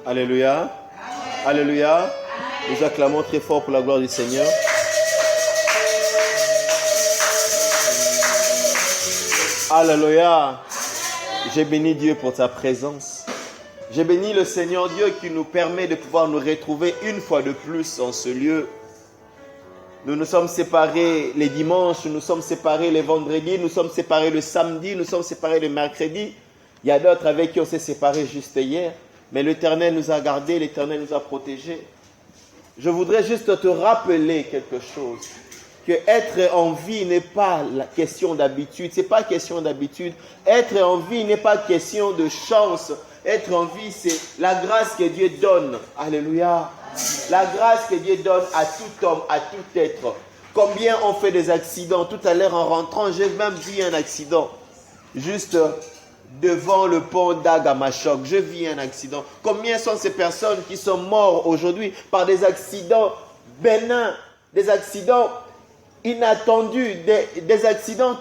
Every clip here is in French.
Alléluia. Alléluia. Nous acclamons très fort pour la gloire du Seigneur. Alléluia. J'ai béni Dieu pour ta présence. J'ai béni le Seigneur Dieu qui nous permet de pouvoir nous retrouver une fois de plus en ce lieu. Nous nous sommes séparés les dimanches, nous sommes séparés les vendredis, nous sommes séparés le samedi, nous sommes séparés le mercredi. Il y a d'autres avec qui on s'est séparés juste hier. Mais l'Éternel nous a gardés, l'Éternel nous a protégés. Je voudrais juste te rappeler quelque chose. Que être en vie n'est pas la question d'habitude. Ce n'est pas question d'habitude. Être en vie n'est pas question de chance. Être en vie, c'est la grâce que Dieu donne. Alléluia. La grâce que Dieu donne à tout homme, à tout être. Combien on fait des accidents? Tout à l'heure en rentrant, j'ai même vu un accident. Juste devant le pont d'Agamachok. Je vis un accident. Combien sont ces personnes qui sont mortes aujourd'hui par des accidents bénins, des accidents inattendus, des accidents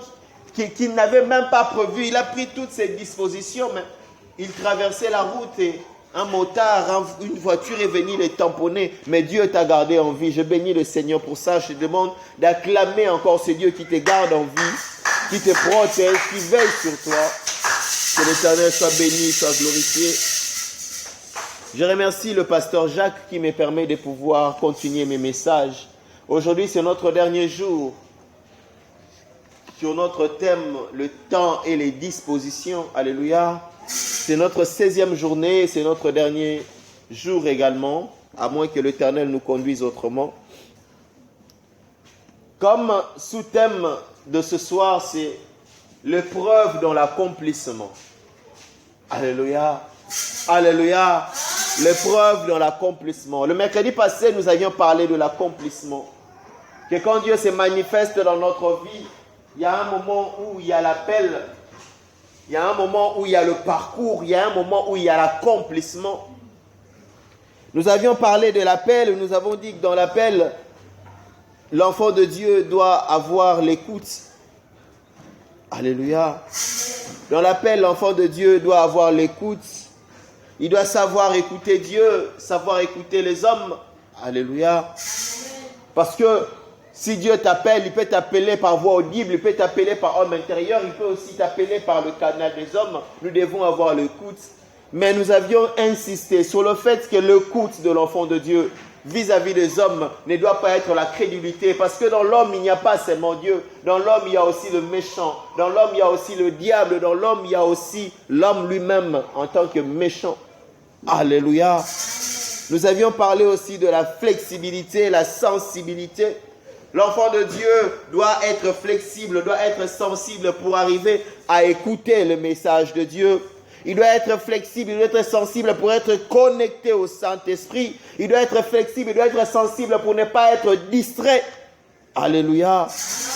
qu'il n'avait même pas prévus. Il a pris toutes ses dispositions, mais il traversait la route et un motard, une voiture est venue les tamponner. Mais Dieu t'a gardé en vie. Je bénis le Seigneur pour ça. Je te demande d'acclamer encore ce Dieu qui te garde en vie, qui te protège, qui veille sur toi. Que l'Éternel soit béni, soit glorifié. Je remercie le pasteur Jacques qui me permet de pouvoir continuer mes messages. Aujourd'hui, c'est notre dernier jour sur notre thème, le temps et les dispositions. Alléluia. C'est notre 16e journée, c'est notre dernier jour également, à moins que l'Éternel nous conduise autrement. Comme sous-thème de ce soir, c'est l'épreuve dans l'accomplissement. Alléluia. Alléluia. L'épreuve dans l'accomplissement. Le mercredi passé, nous avions parlé de l'accomplissement. Que quand Dieu se manifeste dans notre vie, il y a un moment où il y a l'appel, il y a un moment où il y a le parcours, il y a un moment où il y a l'accomplissement. Nous avions parlé de l'appel, nous avons dit que dans l'appel, l'enfant de Dieu doit avoir l'écoute. Alléluia. Dans l'appel, l'enfant de Dieu doit avoir l'écoute. Il doit savoir écouter Dieu, savoir écouter les hommes. Alléluia. Parce que si Dieu t'appelle, il peut t'appeler par voix audible, il peut t'appeler par homme intérieur, il peut aussi t'appeler par le canal des hommes. Nous devons avoir l'écoute. Mais nous avions insisté sur le fait que l'écoute de l'enfant de Dieu vis-à-vis des hommes ne doit pas être la crédulité. Parce que dans l'homme, il n'y a pas seulement Dieu. Dans l'homme, il y a aussi le méchant. Dans l'homme, il y a aussi le diable. Dans l'homme, il y a aussi l'homme lui-même en tant que méchant. Alléluia. Nous avions parlé aussi de la flexibilité, la sensibilité. L'enfant de Dieu doit être flexible, doit être sensible pour arriver à écouter le message de Dieu. Il doit être flexible, il doit être sensible pour être connecté au Saint-Esprit. Il doit être flexible, il doit être sensible pour ne pas être distrait. Alléluia.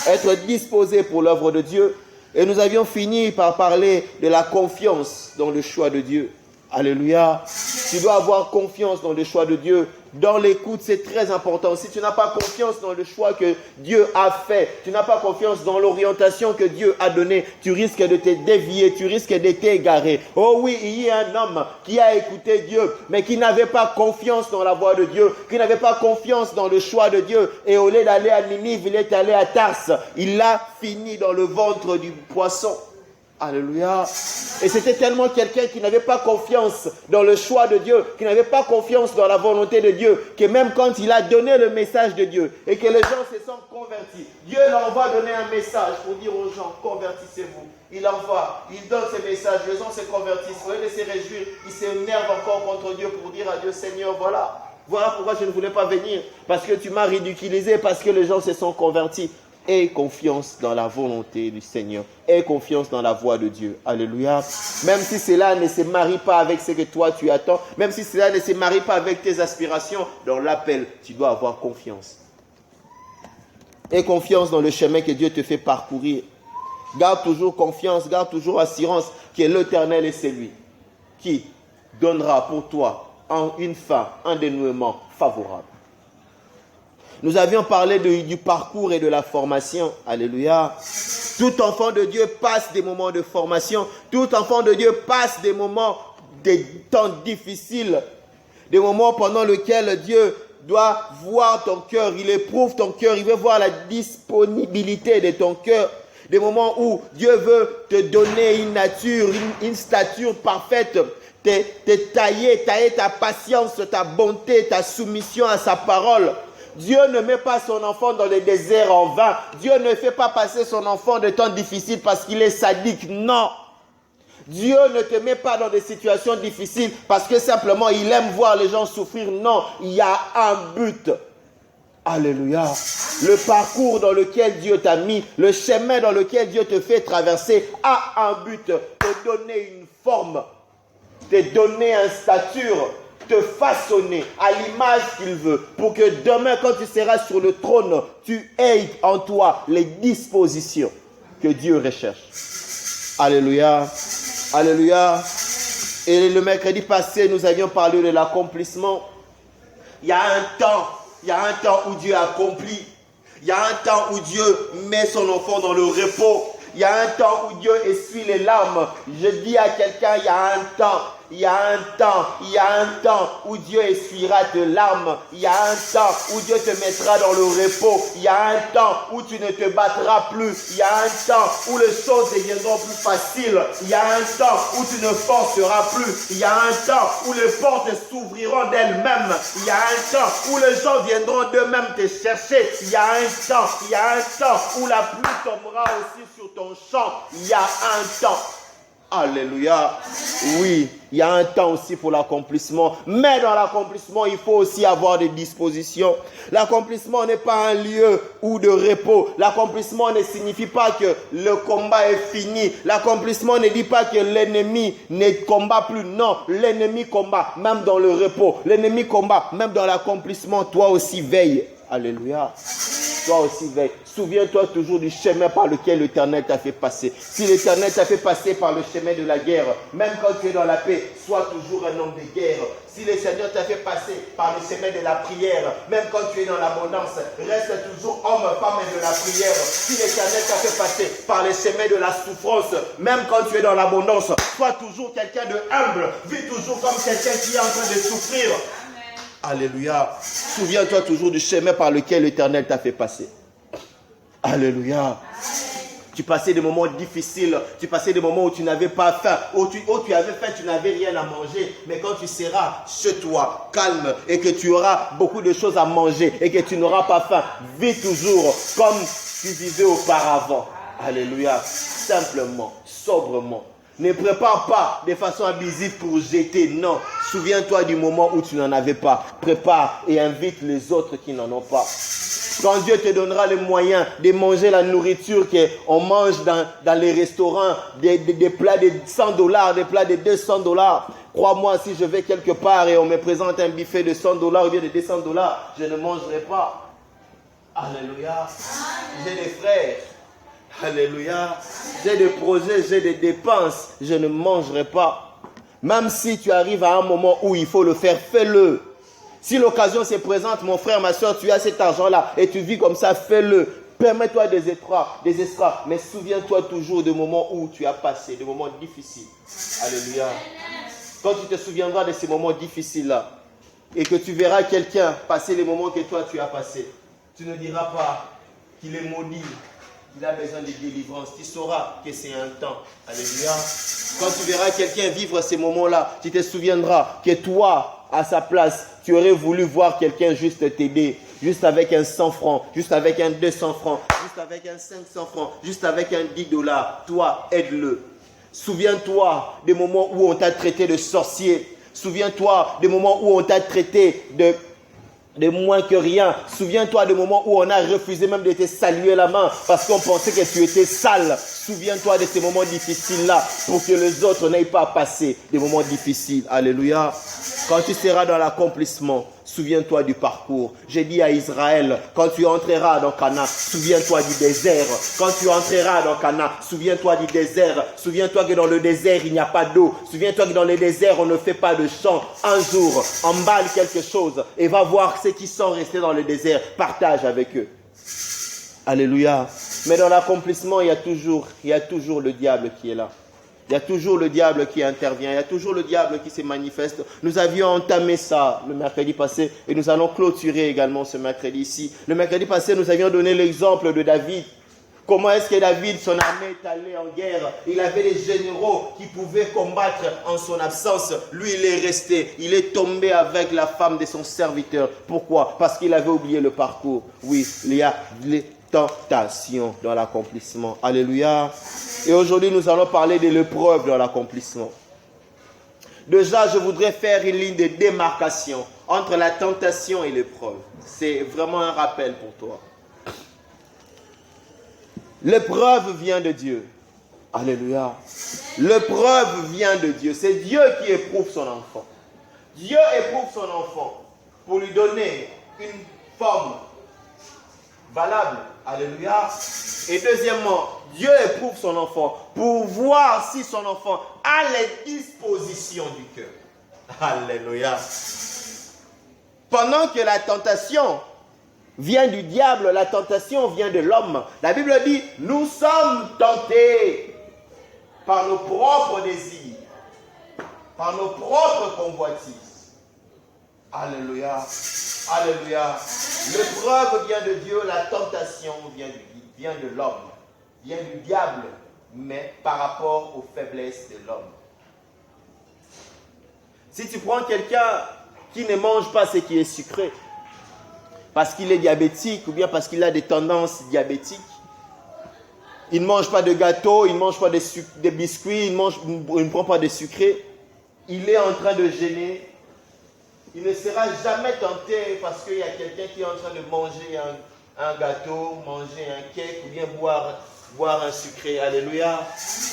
Être disposé pour l'œuvre de Dieu. Et nous avions fini par parler de la confiance dans le choix de Dieu. Alléluia. Tu dois avoir confiance dans le choix de Dieu. Dans l'écoute, c'est très important. Si tu n'as pas confiance dans le choix que Dieu a fait, tu n'as pas confiance dans l'orientation que Dieu a donnée, tu risques de te dévier, tu risques de t'égarer. Oh oui, il y a un homme qui a écouté Dieu, mais qui n'avait pas confiance dans la voix de Dieu, qui n'avait pas confiance dans le choix de Dieu. Et au lieu d'aller à Ninive, il est allé à Tarse. Il a fini dans le ventre du poisson. Alléluia. Et c'était tellement quelqu'un qui n'avait pas confiance dans le choix de Dieu, qui n'avait pas confiance dans la volonté de Dieu, que même quand il a donné le message de Dieu et que les gens se sont convertis, Dieu l'envoie donner un message pour dire aux gens, convertissez-vous. Il envoie, il donne ce message, les gens se convertissent. Au lieu de se réjouir, ils s'énervent encore contre Dieu pour dire à Dieu, Seigneur, voilà pourquoi je ne voulais pas venir, parce que tu m'as ridiculisé, parce que les gens se sont convertis. Aie confiance dans la volonté du Seigneur. Aie confiance dans la voix de Dieu. Alléluia. Même si cela ne se marie pas avec ce que toi tu attends, même si cela ne se marie pas avec tes aspirations, dans l'appel, tu dois avoir confiance. Aie confiance dans le chemin que Dieu te fait parcourir. Garde toujours confiance, garde toujours assurance que l'Éternel est celui qui donnera pour toi une fin, un dénouement favorable. Nous avions parlé du parcours et de la formation. Alléluia. Tout enfant de Dieu passe des moments de formation. Tout enfant de Dieu passe des moments, des temps difficiles. Des moments pendant lesquels Dieu doit voir ton cœur, il éprouve ton cœur, il veut voir la disponibilité de ton cœur. Des moments où Dieu veut te donner une nature, une stature parfaite, te tailler ta patience, ta bonté, ta soumission à sa parole. Dieu ne met pas son enfant dans le désert en vain. Dieu ne fait pas passer son enfant de temps difficiles parce qu'il est sadique. Non. Dieu ne te met pas dans des situations difficiles parce que simplement il aime voir les gens souffrir. Non, il y a un but. Alléluia. Le parcours dans lequel Dieu t'a mis, le chemin dans lequel Dieu te fait traverser a un but. Te donner une forme, te donner une stature, te façonner à l'image qu'il veut. Pour que demain, quand tu seras sur le trône, tu aies en toi les dispositions que Dieu recherche. Alléluia. Alléluia. Et le mercredi passé, nous avions parlé de l'accomplissement. Il y a un temps où Dieu accomplit. Il y a un temps où Dieu met son enfant dans le repos. Il y a un temps où Dieu essuie les larmes. Je dis à quelqu'un, il y a un temps où Dieu essuiera tes larmes. Il y a un temps où Dieu te mettra dans le repos. Il y a un temps où tu ne te battras plus. Il y a un temps où les choses deviendront plus faciles. Il y a un temps où tu ne forceras plus. Il y a un temps où les portes s'ouvriront d'elles-mêmes. Il y a un temps où les gens viendront d'eux-mêmes te chercher. Il y a un temps où la pluie tombera aussi sur ton champ. Il y a un temps. Alléluia. Oui, il y a un temps aussi pour l'accomplissement. Mais dans l'accomplissement, il faut aussi avoir des dispositions. L'accomplissement n'est pas un lieu ou de repos. L'accomplissement ne signifie pas que le combat est fini. L'accomplissement ne dit pas que l'ennemi ne combat plus. Non, l'ennemi combat même dans le repos. L'ennemi combat même dans l'accomplissement. Toi aussi veille. Alléluia. Toi aussi veille. Souviens-toi toujours du chemin par lequel l'Éternel t'a fait passer. Si l'Éternel t'a fait passer par le chemin de la guerre, même quand tu es dans la paix, sois toujours un homme de guerre. Si le Seigneur t'a fait passer par le chemin de la prière, même quand tu es dans l'abondance, reste toujours homme, femme de la prière. Si l'Éternel t'a fait passer par le chemin de la souffrance, même quand tu es dans l'abondance, sois toujours quelqu'un de humble. Vis toujours comme quelqu'un qui est en train de souffrir. Alléluia. Souviens-toi toujours du chemin par lequel l'Éternel t'a fait passer. Alléluia. Tu passais des moments difficiles, tu passais des moments où tu n'avais pas faim, où tu avais faim, tu n'avais rien à manger. Mais quand tu seras chez toi, calme, et que tu auras beaucoup de choses à manger, et que tu n'auras pas faim, vis toujours comme tu vivais auparavant. Alléluia. Simplement, sobrement. Ne prépare pas de façon abusive pour jeter. Non. Souviens-toi du moment où tu n'en avais pas. Prépare et invite les autres qui n'en ont pas. Quand Dieu te donnera les moyens de manger la nourriture qu'on mange dans les restaurants, des plats de $100, des plats de $200, crois-moi, si je vais quelque part et on me présente un buffet de $100 ou bien de $200, je ne mangerai pas. Alléluia. J'ai des frères. Alléluia. J'ai des projets, j'ai des dépenses. Je ne mangerai pas. Même si tu arrives à un moment où il faut le faire, fais-le. Si l'occasion se présente, mon frère, ma soeur, tu as cet argent-là et tu vis comme ça, fais-le. Permets-toi des extras. Mais souviens-toi toujours des moments où tu as passé, des moments difficiles. Alléluia. Quand tu te souviendras de ces moments difficiles-là et que tu verras quelqu'un passer les moments que toi tu as passés, tu ne diras pas qu'il est maudit. Il a besoin de délivrance. Tu sauras que c'est un temps. Alléluia. Quand tu verras quelqu'un vivre ces moments-là, tu te souviendras que toi, à sa place, tu aurais voulu voir quelqu'un juste t'aider. Juste avec un 100 francs, juste avec un 200 francs, juste avec un 500 francs, juste avec un $10. Toi, aide-le. Souviens-toi des moments où on t'a traité de sorcier. Souviens-toi des moments où on t'a traité de moins que rien. Souviens-toi des moments où on a refusé même de te saluer la main parce qu'on pensait que tu étais sale. Souviens-toi de ces moments difficiles-là pour que les autres n'aient pas passé des moments difficiles. Alléluia. Quand tu seras dans l'accomplissement, souviens-toi du parcours. J'ai dit à Israël, quand tu entreras dans Canaan, souviens-toi du désert. Quand tu entreras dans Canaan, souviens-toi du désert. Souviens-toi que dans le désert, il n'y a pas d'eau. Souviens-toi que dans le désert, on ne fait pas de champ. Un jour, emballe quelque chose et va voir ceux qui sont restés dans le désert. Partage avec eux. Alléluia. Mais dans l'accomplissement, il y a toujours le diable qui est là. Il y a toujours le diable qui intervient, il y a toujours le diable qui se manifeste. Nous avions entamé ça le mercredi passé et nous allons clôturer également ce mercredi ici. Le mercredi passé, nous avions donné l'exemple de David. Comment est-ce que David, son armée est allée en guerre? Il avait des généraux qui pouvaient combattre en son absence. Lui, il est resté. Il est tombé avec la femme de son serviteur. Pourquoi? Parce qu'il avait oublié le parcours. Oui, il y a les tentations dans l'accomplissement. Alléluia. Et aujourd'hui, nous allons parler de l'épreuve dans l'accomplissement. Déjà, je voudrais faire une ligne de démarcation entre la tentation et l'épreuve. C'est vraiment un rappel pour toi. L'épreuve vient de Dieu. Alléluia. L'épreuve vient de Dieu. C'est Dieu qui éprouve son enfant. Dieu éprouve son enfant pour lui donner une forme valable. Alléluia. Et deuxièmement, Dieu éprouve son enfant pour voir si son enfant a les dispositions du cœur. Alléluia. Pendant que la tentation vient du diable, la tentation vient de l'homme. La Bible dit, nous sommes tentés par nos propres désirs, par nos propres convoitises. Alléluia. Alléluia. L'épreuve vient de Dieu, la tentation vient de l'homme, vient du diable, mais par rapport aux faiblesses de l'homme. Si tu prends quelqu'un qui ne mange pas ce qui est sucré, parce qu'il est diabétique ou bien parce qu'il a des tendances diabétiques, il ne mange pas de gâteau, il ne mange pas de biscuits, il ne prend pas de sucré, il est en train de jeûner. Il ne sera jamais tenté parce qu'il y a quelqu'un qui est en train de manger un gâteau, manger un cake ou bien boire un sucré. Alléluia.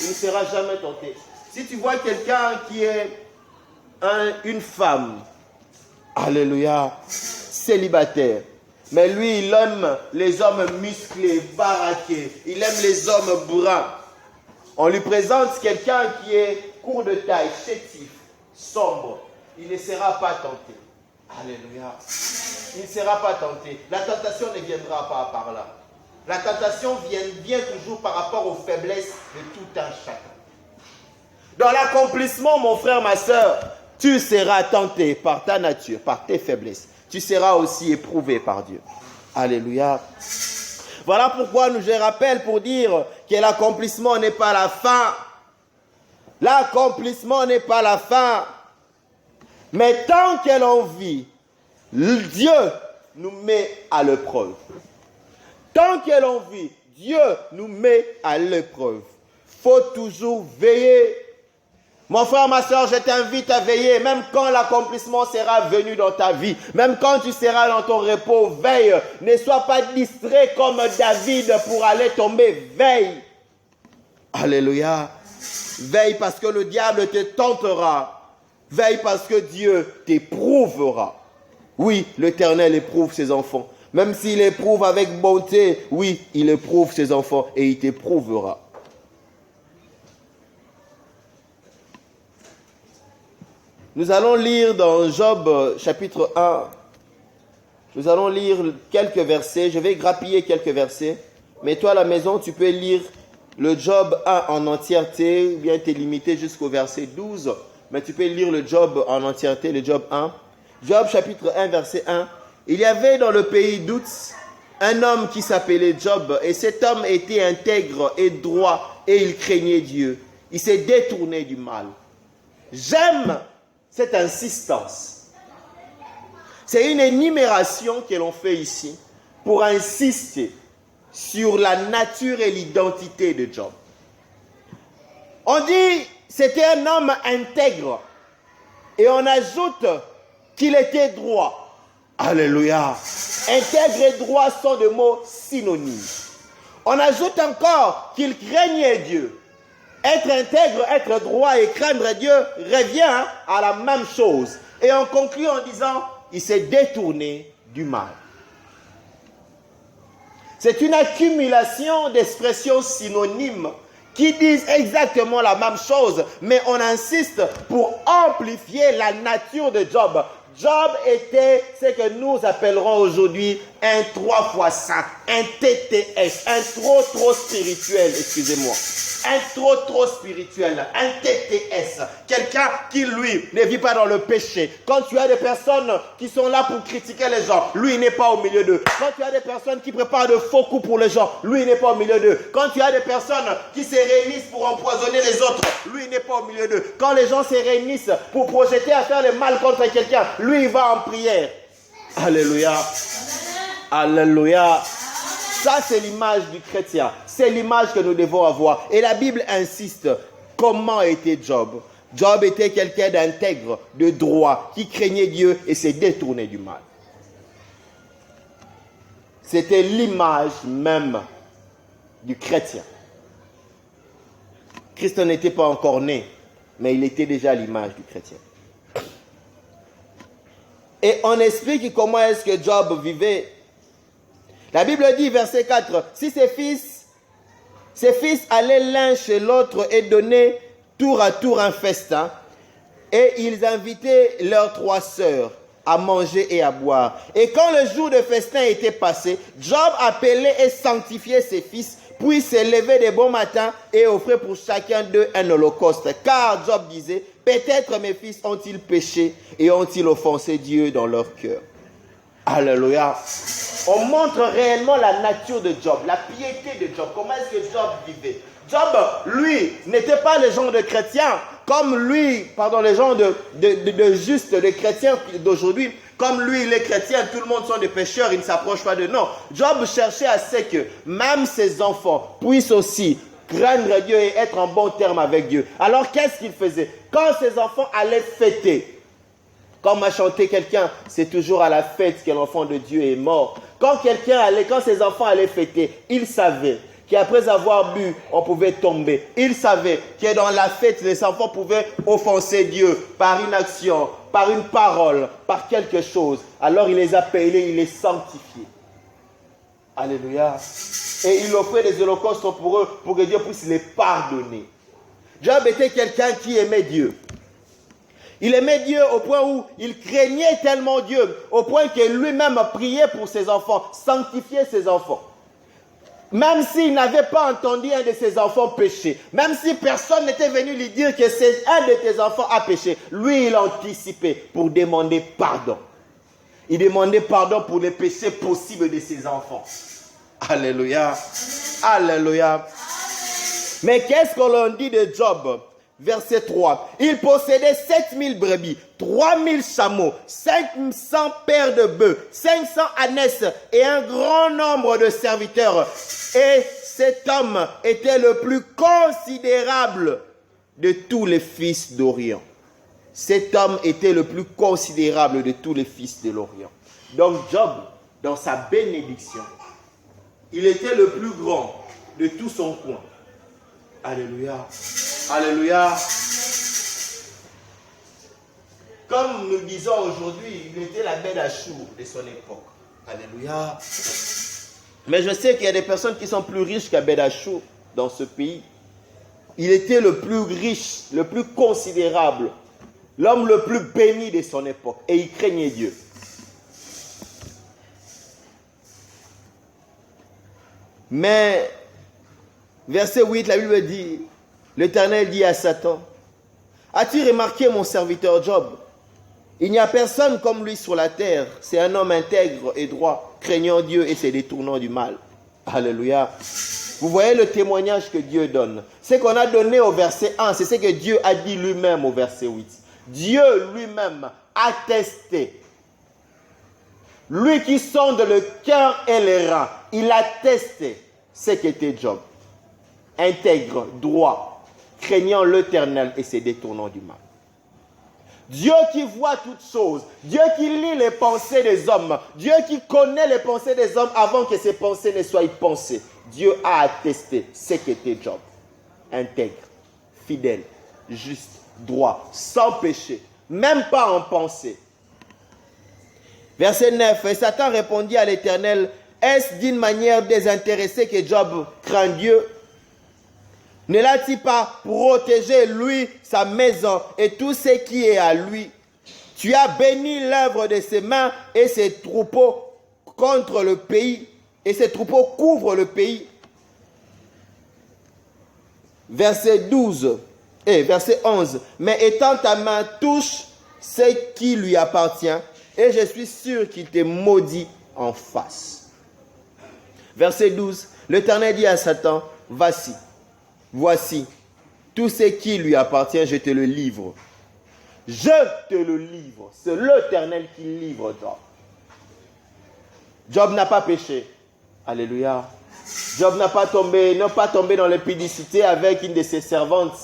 Il ne sera jamais tenté. Si tu vois quelqu'un qui est une femme, alléluia, célibataire, mais lui, il aime les hommes musclés, baraqués. Il aime les hommes bruns. On lui présente quelqu'un qui est court de taille, chétif, sombre. Il ne sera pas tenté. Alléluia. Il ne sera pas tenté. La tentation ne viendra pas par là. La tentation vient toujours par rapport aux faiblesses de tout un chacun. Dans l'accomplissement, mon frère, ma soeur, tu seras tenté par ta nature, par tes faiblesses. Tu seras aussi éprouvé par Dieu. Alléluia. Voilà pourquoi je rappelle pour dire que l'accomplissement n'est pas la fin. L'accomplissement n'est pas la fin. Mais tant que l'on vit, Dieu nous met à l'épreuve. Tant que l'on vit, Dieu nous met à l'épreuve. Il faut toujours veiller. Mon frère, ma soeur, je t'invite à veiller, même quand l'accomplissement sera venu dans ta vie, même quand tu seras dans ton repos, veille. Ne sois pas distrait comme David pour aller tomber, veille. Alléluia. Veille parce que le diable te tentera. Veille parce que Dieu t'éprouvera. Oui, l'Éternel éprouve ses enfants. Même s'il éprouve avec bonté, oui, il éprouve ses enfants et il t'éprouvera. Nous allons lire dans Job chapitre 1. Nous allons lire quelques versets. Je vais grappiller quelques versets. Mais toi à la maison, tu peux lire le Job 1 en entièreté, ou bien t'es limité jusqu'au verset 12. Mais tu peux lire le Job en entièreté, le Job 1. Job chapitre 1, verset 1. Il y avait dans le pays d'Ouz un homme qui s'appelait Job. Et cet homme était intègre et droit et il craignait Dieu. Il s'est détourné du mal. J'aime cette insistance. C'est une énumération que l'on fait ici pour insister sur la nature et l'identité de Job. On dit c'était un homme intègre et on ajoute qu'il était droit. Alléluia. Intègre et droit sont des mots synonymes. On ajoute encore qu'il craignait Dieu. Être intègre, être droit et craindre Dieu revient à la même chose. Et on conclut en disant, il s'est détourné du mal. C'est une accumulation d'expressions synonymes qui disent exactement la même chose, mais on insiste pour amplifier la nature de Job. Job était ce que nous appellerons aujourd'hui un 3 fois saint, un TTS, un trop spirituel, excusez-moi. Un trop spirituel, un TTS, quelqu'un qui lui ne vit pas dans le péché. Quand tu as des personnes qui sont là pour critiquer les gens, lui n'est pas au milieu d'eux. Quand tu as des personnes qui préparent de faux coups pour les gens, lui n'est pas au milieu d'eux. Quand tu as des personnes qui se réunissent pour empoisonner les autres, lui n'est pas au milieu d'eux. Quand les gens se réunissent pour projeter à faire le mal contre quelqu'un, lui il va en prière. Alléluia. Alléluia. Ça, c'est l'image du chrétien. C'est l'image que nous devons avoir. Et la Bible insiste. Comment était Job? Job était quelqu'un d'intègre, de droit, qui craignait Dieu et s'est détourné du mal. C'était l'image même du chrétien. Christ n'était pas encore né, mais il était déjà l'image du chrétien. Et on explique comment est-ce que Job vivait. La Bible dit, verset 4, si ses fils allaient l'un chez l'autre et donnaient tour à tour un festin, et ils invitaient leurs 3 sœurs à manger et à boire. Et quand le jour de festin était passé, Job appelait et sanctifiait ses fils, puis se levait de bon matin et offrait pour chacun d'eux un holocauste. Car Job disait, peut-être mes fils ont-ils péché et ont-ils offensé Dieu dans leur cœur. Alléluia. On montre réellement la nature de Job, la piété de Job. Comment est-ce que Job vivait? Job, lui, n'était pas le genre de chrétien comme lui, les gens de justes, de chrétiens d'aujourd'hui. Comme lui, les chrétiens, tout le monde sont des pécheurs, ils ne s'approchent pas de nous. Job cherchait à ce que même ses enfants puissent aussi craindre Dieu et être en bon terme avec Dieu. Alors qu'est-ce qu'il faisait? Quand ses enfants allaient fêter, comme a chanté quelqu'un, c'est toujours à la fête que l'enfant de Dieu est mort. Quand ses enfants allaient fêter, il savait qu'après avoir bu, on pouvait tomber. Il savait que dans la fête, les enfants pouvaient offenser Dieu par une action, par une parole, par quelque chose. Alors il les appelait, il les sanctifiait. Alléluia. Et il offrait des holocaustes pour eux, pour que Dieu puisse les pardonner. Job était quelqu'un qui aimait Dieu. Il aimait Dieu au point où il craignait tellement Dieu, au point que lui-même priait pour ses enfants, sanctifiait ses enfants. Même s'il n'avait pas entendu un de ses enfants pécher, même si personne n'était venu lui dire que c'est un de tes enfants a péché, lui il anticipait pour demander pardon. Il demandait pardon pour les péchés possibles de ses enfants. Alléluia. Alléluia. Mais qu'est-ce qu'on leur dit de Job? Verset 3. Il possédait 7000 brebis, 3000 chameaux, 500 paires de bœufs, 500 ânesses et un grand nombre de serviteurs. Et cet homme était le plus considérable de tous les fils d'Orient. Cet homme était le plus considérable de tous les fils de l'Orient. Donc Job, dans sa bénédiction, il était le plus grand de tout son coin. Alléluia. Alléluia. Comme nous disons aujourd'hui, il était la belle à chour de son époque. Alléluia. Mais je sais qu'il y a des personnes qui sont plus riches qu'Abed Achour dans ce pays. Il était le plus riche, le plus considérable, l'homme le plus béni de son époque. Et il craignait Dieu. Mais, verset 8, la Bible dit, l'Éternel dit à Satan, « As-tu remarqué mon serviteur Job? Il n'y a personne comme lui sur la terre. C'est un homme intègre et droit, craignant Dieu et se détournant du mal. » Alléluia. Vous voyez le témoignage que Dieu donne. Ce qu'on a donné au verset 1, c'est ce que Dieu a dit lui-même au verset 8. Dieu lui-même a testé. Lui qui sonde le cœur et les reins, il a testé ce qu'était Job. Intègre, droit, craignant l'Éternel et se détournant du mal. Dieu qui voit toutes choses, Dieu qui lit les pensées des hommes, Dieu qui connaît les pensées des hommes avant que ces pensées ne soient pensées. Dieu a attesté ce qu'était Job. Intègre, fidèle, juste, droit, sans péché, même pas en pensée. Verset 9, et Satan répondit à l'Éternel, est-ce d'une manière désintéressée que Job craint Dieu? Ne l'a-t-il pas protégé, lui, sa maison et tout ce qui est à lui? Tu as béni l'œuvre de ses mains et ses troupeaux contre le pays et ses troupeaux couvrent le pays. Verset 11. Mais étends ta main, touche ce qui lui appartient et je suis sûr qu'il te maudit en face. Verset 12. L'Éternel dit à Satan, voici, tout ce qui lui appartient, je te le livre. Je te le livre. C'est l'Éternel qui livre Job. Job n'a pas péché. Alléluia. Job n'a pas tombé dans l'impudicité avec une de ses servantes.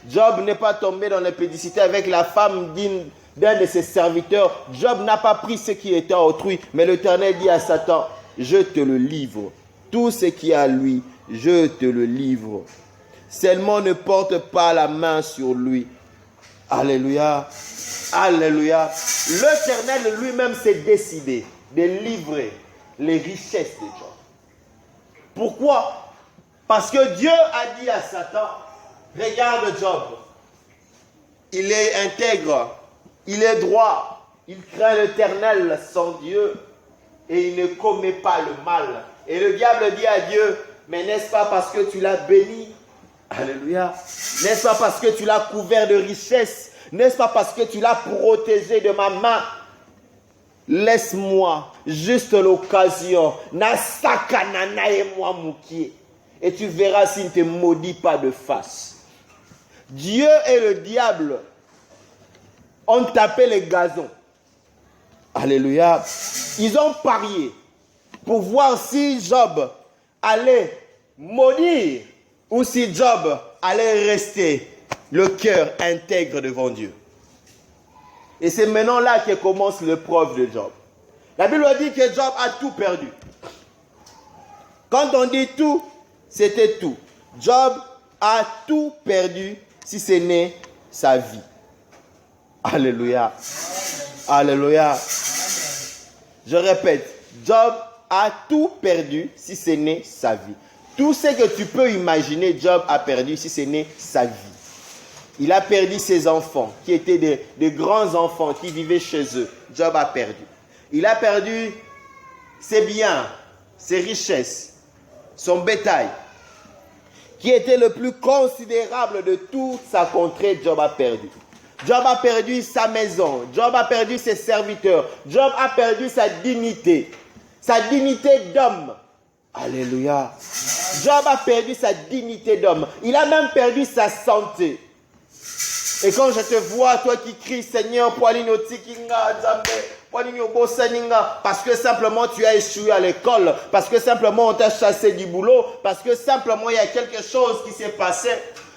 Job n'est pas tombé dans l'impudicité avec la femme d'un de ses serviteurs. Job n'a pas pris ce qui était à autrui. Mais l'Éternel dit à Satan, je te le livre. Tout ce qui est à lui, je te le livre. Seulement ne porte pas la main sur lui. Alléluia. Alléluia. L'Éternel lui-même s'est décidé de livrer les richesses de Job. Pourquoi? Parce que Dieu a dit à Satan, regarde Job, il est intègre, il est droit, il craint l'Éternel, son Dieu, et il ne commet pas le mal. Et le diable dit à Dieu, mais n'est-ce pas parce que tu l'as béni? Alléluia. N'est-ce pas parce que tu l'as couvert de richesses? N'est-ce pas parce que tu l'as protégé de ma main? Laisse-moi juste l'occasion. Et tu verras s'il ne te maudit pas de face. Dieu et le diable ont tapé les gazons. Alléluia. Ils ont parié pour voir si Job allait maudire ou si Job allait rester le cœur intègre devant Dieu. Et c'est maintenant là que commence l'épreuve de Job. La Bible dit que Job a tout perdu. Quand on dit tout, c'était tout. Job a tout perdu si ce n'est sa vie. Alléluia. Alléluia. Je répète, Job a tout perdu si ce n'est sa vie. Tout ce que tu peux imaginer, Job a perdu si ce n'est sa vie. Il a perdu ses enfants, qui étaient des grands enfants qui vivaient chez eux. Job a perdu. Il a perdu ses biens, ses richesses, son bétail, qui était le plus considérable de toute sa contrée. Job a perdu. Job a perdu sa maison. Job a perdu ses serviteurs. Job a perdu sa dignité d'homme. Alléluia. Job a perdu sa dignité d'homme. Il a même perdu sa santé. Et quand je te vois, toi qui cries, Seigneur, parce que simplement tu as échoué à l'école, parce que simplement on t'a chassé du boulot, parce que simplement il y a quelque chose qui s'est passé,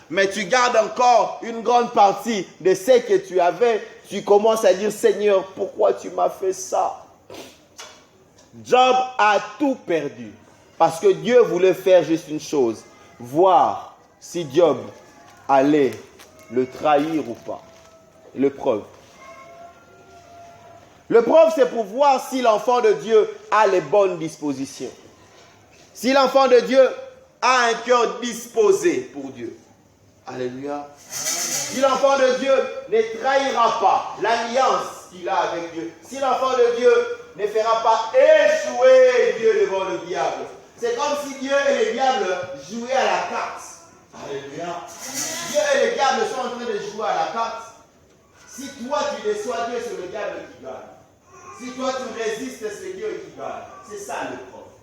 mais tu gardes encore une grande partie de ce que tu avais, tu commences à dire, Seigneur, pourquoi tu m'as fait ça? Job a tout perdu, parce que Dieu voulait faire juste une chose, voir si Job allait le trahir ou pas. L'épreuve. L'épreuve, c'est pour voir si l'enfant de Dieu a les bonnes dispositions. Si l'enfant de Dieu a un cœur disposé pour Dieu. Alléluia. Si l'enfant de Dieu ne trahira pas l'alliance qu'il a avec Dieu. Si l'enfant de Dieu ne fera pas échouer Dieu devant le diable. C'est comme si Dieu et le diable jouaient à la carte. Alléluia. Dieu et le diable sont en train de jouer à la carte. Si toi tu déçois Dieu, c'est le diable qui gagne. Si toi tu résistes, c'est Dieu qui gagne. C'est ça l'épreuve.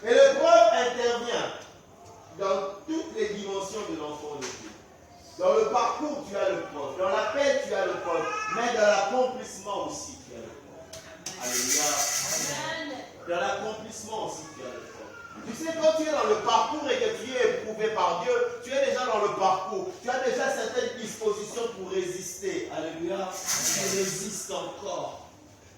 Et l'épreuve intervient dans toutes les dimensions de l'enfant de Dieu. Dans le parcours, tu as l'épreuve. Dans l'appel, tu as l'épreuve. Mais dans l'accomplissement aussi, tu as l'épreuve. Alléluia. Dans l'accomplissement aussi, tu as l'épreuve. Tu sais, quand tu es dans le parcours et que tu es éprouvé par Dieu, tu es déjà dans le parcours. Tu as déjà certaines dispositions pour résister. Alléluia. Tu résistes encore.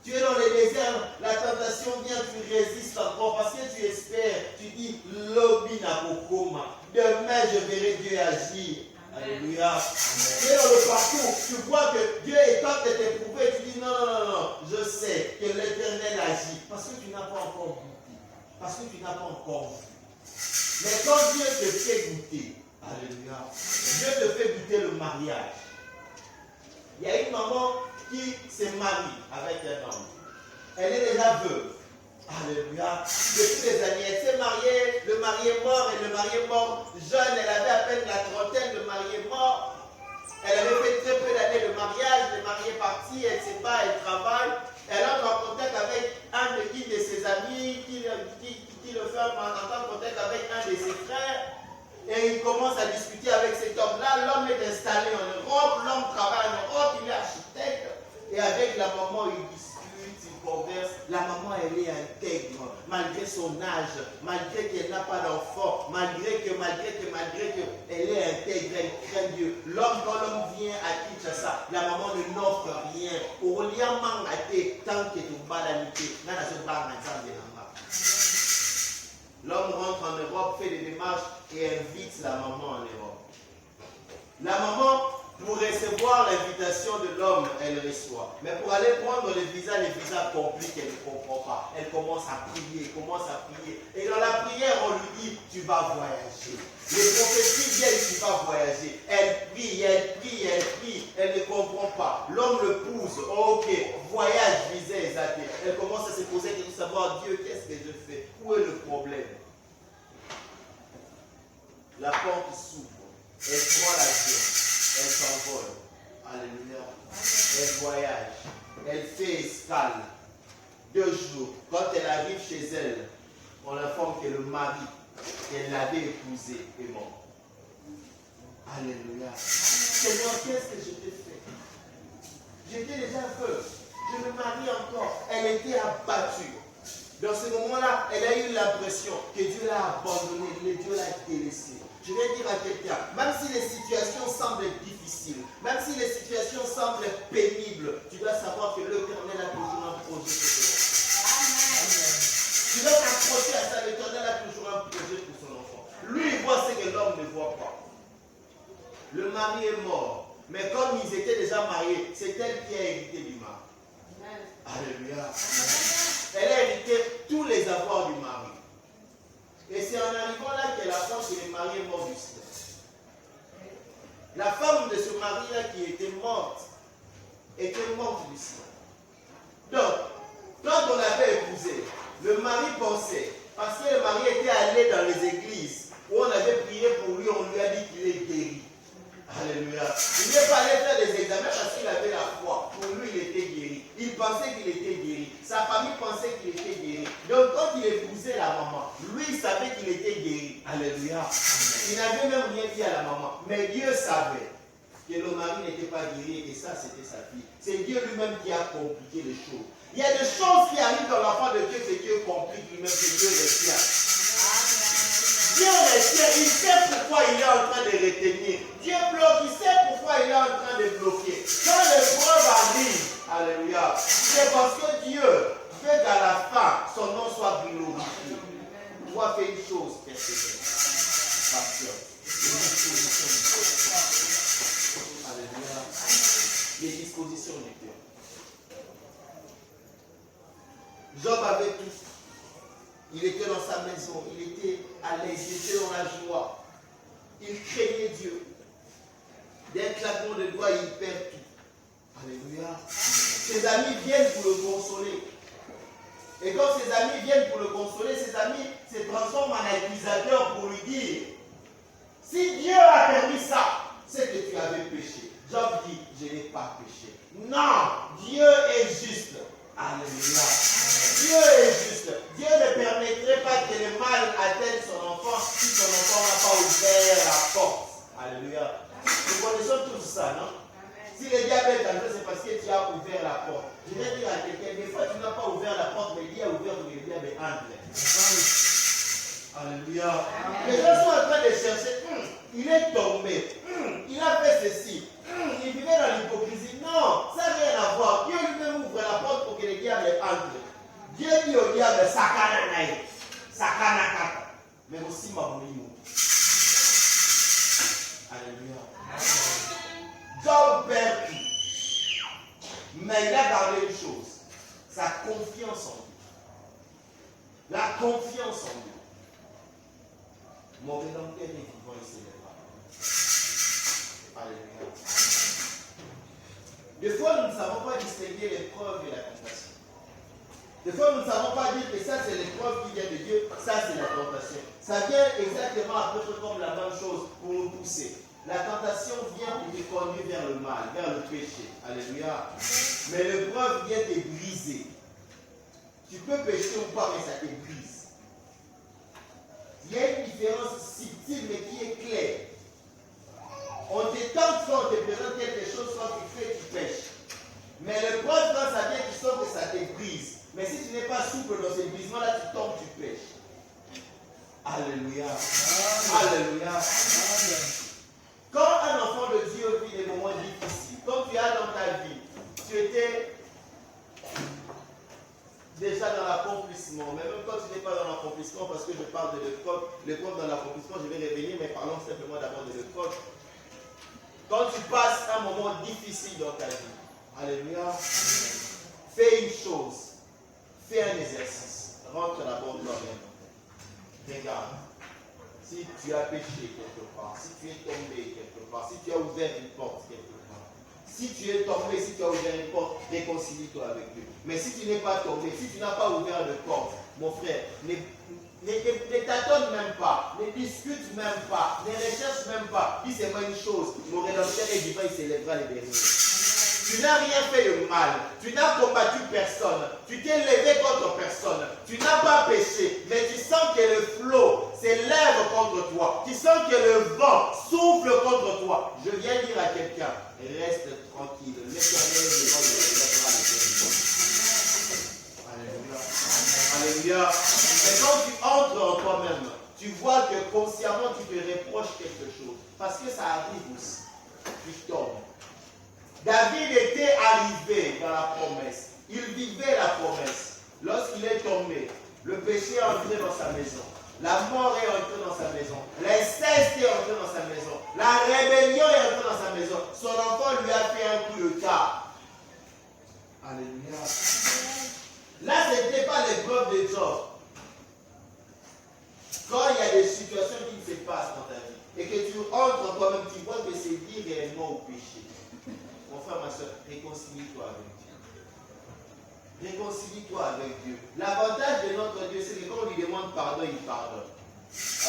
Tu es dans les déserts, la tentation vient, tu résistes encore parce que tu espères. Tu dis, Lobi Nabokoma. Demain, je verrai Dieu agir. Alléluia. Tu es dans le parcours, tu vois que Dieu est en train de t'éprouver. Tu dis, non, je sais que l'Éternel agit. Parce que tu n'as pas encore goûté. Parce que tu n'as pas encore vu. Mais quand Dieu te fait goûter, alléluia, Dieu te fait goûter le mariage. Il y a une maman qui se marie avec un homme. Elle est déjà veuve. Alléluia. Depuis des années, elle s'est mariée, le mari est mort, et le mari est mort jeune, elle avait à peine la trentaine, le mari est mort. Elle avait fait très peu d'années de mariage, le mari est parti, elle se bat, elle travaille. Elle entre en contact avec un de ses amis qui le fait entrer en contact avec un de ses frères. Et il commence à discuter avec cet homme-là. L'homme est installé en Europe, l'homme travaille en Europe, il est architecte. Et avec la maman, il discute, il converse. La maman, elle est intègre, malgré son âge, malgré qu'elle n'a pas d'enfant, malgré que, elle est intègre, elle craint Dieu. L'homme, quand l'homme vient à Kinshasa, la maman ne n'offre rien. Aurélia mangate, tant que tu vas la lutter, l'homme rentre en Europe, fait des démarches et invite la maman en Europe. La maman, pour recevoir l'invitation de l'homme, elle reçoit. Mais pour aller prendre les visas compliquent, elle ne comprend pas. Elle commence à prier, Et dans la prière, on lui dit, tu vas voyager. Les prophéties viennent, tu vas voyager. Elle prie, elle ne comprend pas. L'homme le pousse, ok, voyage, visa exalté. Elle commence à se poser des questions, savoir, Dieu, qu'est-ce que je fais? Où est le problème? La porte s'ouvre, elle prend l'avion, elle s'envole. Alléluia. Elle voyage, elle fait escale. 2 jours. Quand elle arrive chez elle, on l'informe que le mari qu'elle l'avait épousé est mort. Alléluia. Seigneur, qu'est-ce que je t'ai fait? J'étais déjà veuve. Je me marie encore. Elle était abattue. Dans ce moment-là, elle a eu l'impression que Dieu l'a abandonnée, que Dieu l'a délaissée. Je vais dire à quelqu'un, même si les situations semblent difficiles, même si les situations semblent pénibles, tu dois savoir que l'Éternel a toujours un projet pour ton enfant. Tu dois t'approcher à ça, l'Éternel a toujours un projet pour son enfant. Lui, il voit ce que l'homme ne voit pas. Le mari est mort, mais comme ils étaient déjà mariés, c'est elle qui a hérité du mari. Alléluia. Elle a hérité tous les avoirs du mari. Et c'est en arrivant là qu'elle apprend que le mari est mort du sida. La femme de ce mari-là qui était morte du sida. Donc, quand on l'avait épousé, le mari pensait, parce que le mari était allé dans les églises où on avait prié pour lui, on lui a dit qu'il est guéri. Alléluia. Il n'est pas allé faire des examens parce qu'il avait la foi. Pour lui, il était guéri. Il pensait qu'il était guéri. Sa famille pensait qu'il était guéri. Donc, quand il épousait la maman, lui, il savait qu'il était guéri. Alléluia. Il n'avait même rien dit à la maman. Mais Dieu savait que le mari n'était pas guéri et que ça, c'était sa fille. C'est Dieu lui-même qui a compliqué les choses. Il y a des choses qui arrivent dans l'enfant de Dieu, que Dieu complique lui-même, que Dieu retient. Dieu retient, il sait pourquoi il est en train de retenir. Dieu bloque, il sait pourquoi il est en train de bloquer. Quand l'épreuve arrive, alléluia, c'est parce que Dieu veut qu'à la fin, son nom soit glorifié. Toi, fais une chose, pasteur. Alléluia. Les dispositions du cœur. Job avait tout. Il était dans sa maison, il était à l'aise, il était dans la joie. Il craignait Dieu. D'un claquement de doigts, il perd tout. Alléluia. Ses amis viennent pour le consoler. Et quand ses amis viennent pour le consoler, ses amis se transforment en accusateurs pour lui dire, si Dieu a permis ça, c'est que tu avais péché. Job dit, je n'ai pas péché. Non, Dieu est juste. Alléluia. Dieu est juste. Dieu ne permettrait pas que le mal atteigne son enfant si son enfant n'a pas ouvert la porte. Alléluia. Nous connaissons tous ça, non? Si le diable est entré, c'est parce que tu as ouvert la porte. Je vais dire à quelqu'un, des fois tu n'as pas ouvert la porte, mais Dieu a ouvert pour que le diable entre. Alléluia. Les gens sont en train de chercher, il est tombé, il a fait ceci, il vivait dans l'hypocrisie. Non, ça n'a rien à voir. Dieu lui-même ouvre la porte pour que le diable entre. Dieu dit au diable, sakana naï, sakana kata, mais aussi ma moïmo. Alléluia. Job perd tout. Mais il a gardé une chose, sa confiance en Dieu. La confiance en Dieu. Mon rédempteur est vivant, il ne s'élèvera pas. Alléluia. Des fois, nous ne savons pas distinguer l'épreuve et la tentation. Des fois, nous ne savons pas dire que ça, c'est l'épreuve qui vient de Dieu, ça, c'est la tentation. Ça vient exactement à peu près comme la même chose pour nous pousser. La tentation vient pour te conduire vers le mal, vers le péché. Alléluia. Mais l'épreuve vient te briser. Tu peux pécher ou pas, mais ça te brise. Il y a une différence subtile, mais qui est claire. On te tente quand on te présente quelque chose, quand tu fais, tu pêches. Mais l'épreuve, quand ça vient, tu sens que ça te brise. Mais si tu n'es pas souple dans ce brisement-là, tu tombes, tu pêches. Alléluia. Alléluia. Quand un enfant de Dieu vit des moments difficiles, comme tu as dans ta vie, tu étais déjà dans l'accomplissement, mais même quand tu n'es pas dans l'accomplissement, parce que je parle de l'épreuve dans l'accomplissement, je vais revenir, mais parlons simplement d'abord de l'épreuve. Quand tu passes un moment difficile dans ta vie, alléluia, fais une chose, fais un exercice, rentre d'abord toi-même, regarde. Si tu as péché quelque part, si tu es tombé quelque part, si tu as ouvert une porte quelque part, si tu es tombé, si tu as ouvert une porte, réconcilie-toi avec Dieu. Mais si tu n'es pas tombé, si tu n'as pas ouvert de porte, mon frère, ne t'attends même pas, ne discute même pas, ne recherche même pas. Dis seulement une chose, mon rédempteur est vivant, il s'élèvera les derniers. Tu n'as rien fait de mal. Tu n'as combattu personne. Tu t'es levé contre personne. Tu n'as pas péché. Mais tu sens que le flot s'élève contre toi. Tu sens que le vent souffle contre toi. Je viens dire à quelqu'un, reste tranquille. L'Éternel est devant le Alléluia. Alléluia. Mais quand tu entres en toi-même, tu vois que consciemment tu te reproches quelque chose. Parce que ça arrive aussi. Tu tombes. David était arrivé dans la promesse. Il vivait la promesse. Lorsqu'il est tombé, le péché est entré dans sa maison. La mort est entrée dans sa maison. L'inceste est entré dans sa maison. La rébellion est entrée dans sa maison. Son enfant lui a fait un coup de quart. Alléluia. Là, ce n'était pas l'épreuve de Job. Quand il y a des situations qui se passent dans ta vie et que tu entres en toi-même, tu vois que c'est lié réellement au péché. Mon frère, ma soeur, réconcilie-toi avec Dieu. Réconcilie-toi avec Dieu. L'avantage de notre Dieu, c'est que quand on lui demande pardon, il pardonne.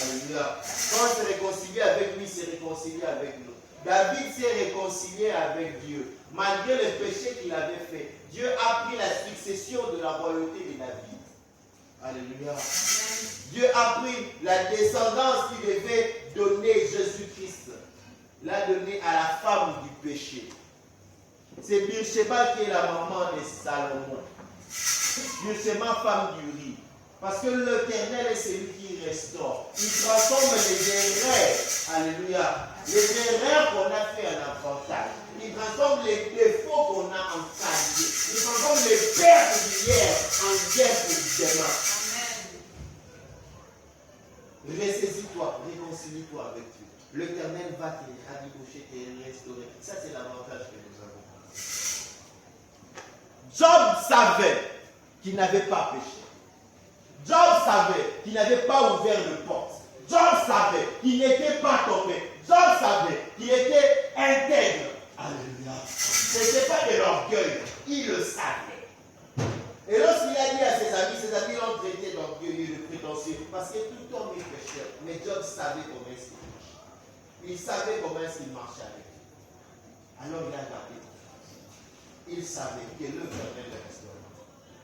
Alléluia. Quand on se réconcilie avec lui, il s'est réconcilié avec nous. David s'est réconcilié avec Dieu. Malgré le péché qu'il avait fait, Dieu a pris la succession de la royauté de David. Alléluia. Dieu a pris la descendance qu'il devait donner Jésus-Christ. L'a donné à la femme du péché. C'est Birsheba qui est la maman de Salomon. Birsheba, femme du riz. Parce que l'Éternel est celui qui restaure. Il transforme les erreurs. Alléluia. Les erreurs qu'on a fait en avantage. Il transforme les défauts qu'on a en qualité. Il transforme les pertes d'hier en gain pour demain. Ressaisis-toi, réconcilie-toi avec Dieu. L'Éternel va te rabibocher, te restaurer. Ça, c'est l'avantage que nous avons. Job savait qu'il n'avait pas péché. Job savait qu'il n'avait pas ouvert de porte. Job savait qu'il n'était pas tombé. Job savait qu'il était intègre. Alléluia. Ce n'était pas de l'orgueil. Il le savait. Et lorsqu'il a dit à ses amis l'ont traité d'orgueilleux, de prétentieux. Parce que tout homme est pécheur. Mais Job savait comment est-ce qu'il marchait. Il savait comment est-ce qu'il marchait avec lui. Alors il a gardé. Il savait que l'Éternel le restaurera.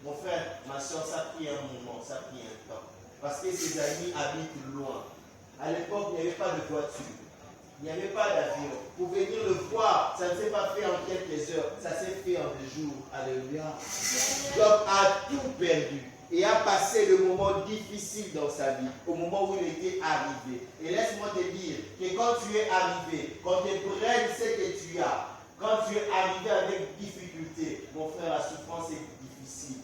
Mon frère, ma soeur, ça a pris un moment, ça a pris un temps. Parce que ses amis habitent loin. À l'époque, il n'y avait pas de voiture. Il n'y avait pas d'avion. Pour venir le voir, ça ne s'est pas fait en quelques heures. Ça s'est fait en 2 jours. Alléluia. Job a tout perdu. Et a passé le moment difficile dans sa vie. Au moment où il était arrivé. Et laisse-moi te dire que quand tu es arrivé, quand tu prennes ce que tu as, quand tu es arrivé avec difficulté, mon frère, la souffrance est difficile.